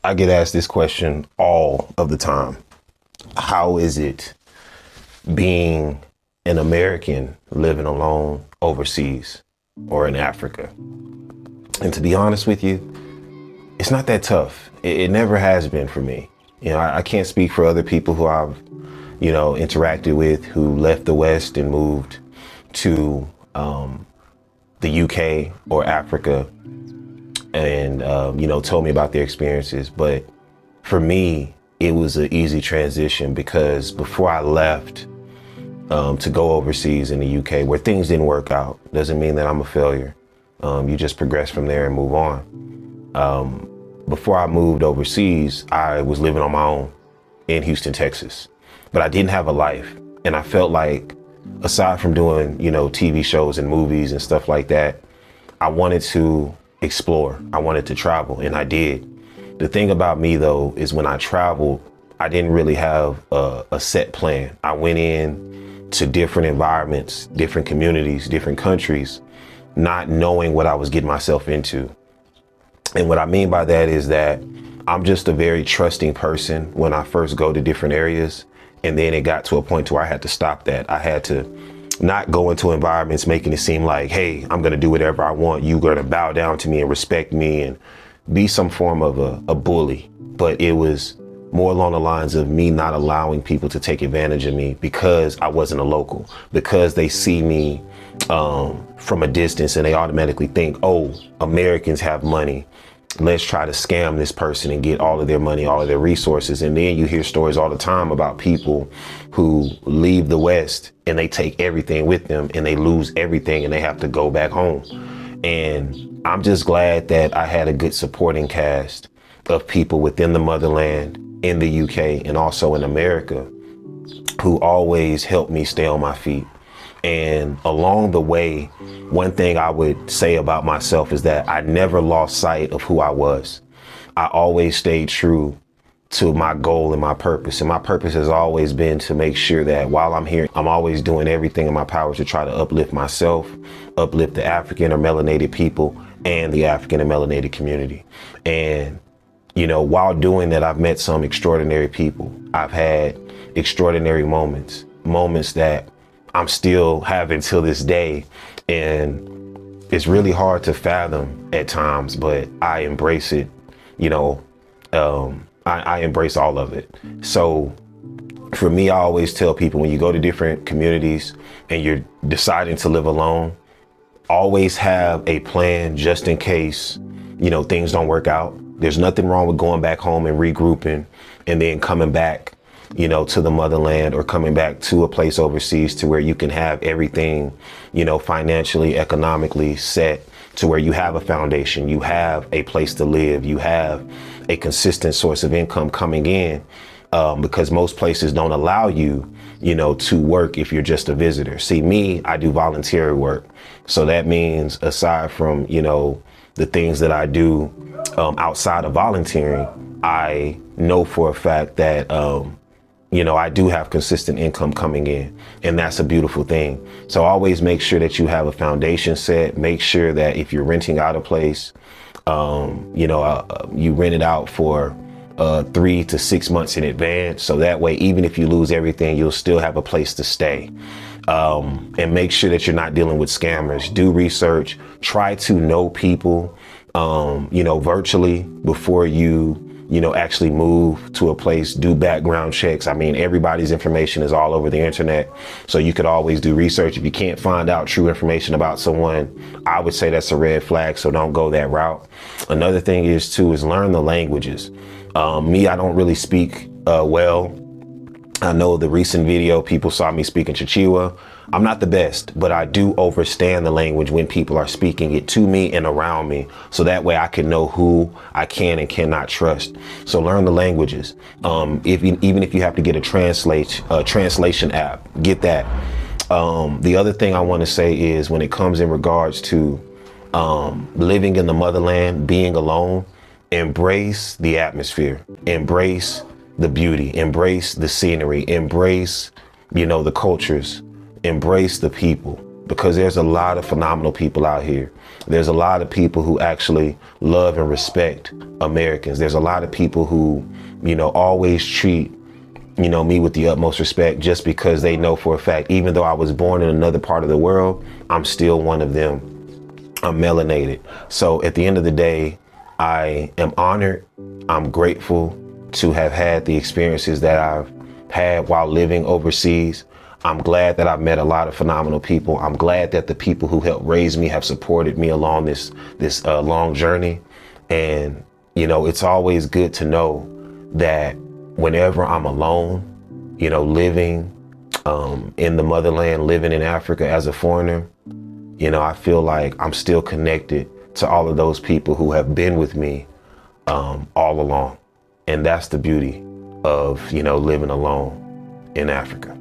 I get asked this question all of the time. How is it being an American living alone overseas or in Africa? And to be honest with you, it's not that tough. It never has been for me. You know, I can't speak for other people who I've, interacted with who left the West and moved to the UK or Africa and, told me about their experiences. But for me, it was an easy transition because before I left to go overseas in the UK where things didn't work out, doesn't mean that I'm a failure. You just progress from there and move on. Before I moved overseas, I was living on my own in Houston, Texas, but I didn't have a life. And I felt like, aside from doing, TV shows and movies and stuff like that, I wanted to explore. I wanted to travel, and I did. The thing about me, though, is when I traveled, I didn't really have a set plan. I went in to different environments, different communities, different countries, not knowing what I was getting myself into. And what I mean by that is that I'm just a very trusting person when I first go to different areas. And then it got to a point to where I had to stop that. I had to not go into environments making it seem like, hey, I'm going to do whatever I want. You're going to bow down to me and respect me and be some form of a bully. But it was more along the lines of me not allowing people to take advantage of me because I wasn't a local, because they see me from a distance and they automatically think, oh, Americans have money. Let's try to scam this person and get all of their money, all of their resources. And then you hear stories all the time about people who leave the West and they take everything with them and they lose everything and they have to go back home. And I'm just glad that I had a good supporting cast of people within the motherland, in the UK, and also in America, who always helped me stay on my feet. And along the way, one thing I would say about myself is that I never lost sight of who I was. I always stayed true to my goal and my purpose. And my purpose has always been to make sure that while I'm here, I'm always doing everything in my power to try to uplift myself, uplift the African or melanated people and the African and melanated community. And, while doing that, I've met some extraordinary people. I've had extraordinary moments that I'm still having till this day. And it's really hard to fathom at times, but I embrace it. I embrace all of it. So for me, I always tell people when you go to different communities and you're deciding to live alone, always have a plan just in case, things don't work out. There's nothing wrong with going back home and regrouping and then coming back to the motherland or coming back to a place overseas to where you can have everything, financially, economically set to where you have a foundation, you have a place to live, you have a consistent source of income coming in, because most places don't allow you, to work if you're just a visitor. See, me, I do voluntary work. So that means aside from, the things that I do outside of volunteering, I know for a fact that, I do have consistent income coming in, and that's a beautiful thing. So always make sure that you have a foundation set. Make sure that if you're renting out a place, you rent it out for 3 to 6 months in advance. So that way, even if you lose everything, you'll still have a place to stay. And make sure that you're not dealing with scammers. Do research. Try to know people, virtually before you actually move to a place. Do background checks. I mean, everybody's information is all over the internet. So you could always do research. If you can't find out true information about someone, I would say that's a red flag. So don't go that route. Another thing is learn the languages. Me, I don't really speak well. I know the recent video, people saw me speaking Chichewa. I'm not the best, but I do understand the language when people are speaking it to me and around me. So that way I can know who I can and cannot trust. So learn the languages. Even if you have to get a translation app, get that. The other thing I want to say is when it comes in regards to living in the motherland, being alone, embrace the atmosphere, embrace the beauty, embrace the scenery, embrace, the cultures, embrace the people. because there's a lot of phenomenal people out here. There's a lot of people who actually love and respect Americans. There's a lot of people who, always treat, me with the utmost respect, just because they know for a fact, even though I was born in another part of the world, I'm still one of them. I'm melanated. So at the end of the day, I am honored. I'm grateful to have had the experiences that I've had while living overseas. I'm glad that I've met a lot of phenomenal people. I'm glad that the people who helped raise me have supported me along this long journey. And, it's always good to know that whenever I'm alone, living in the motherland, living in Africa as a foreigner, I feel like I'm still connected to all of those people who have been with me all along. And that's the beauty of, living alone in Africa.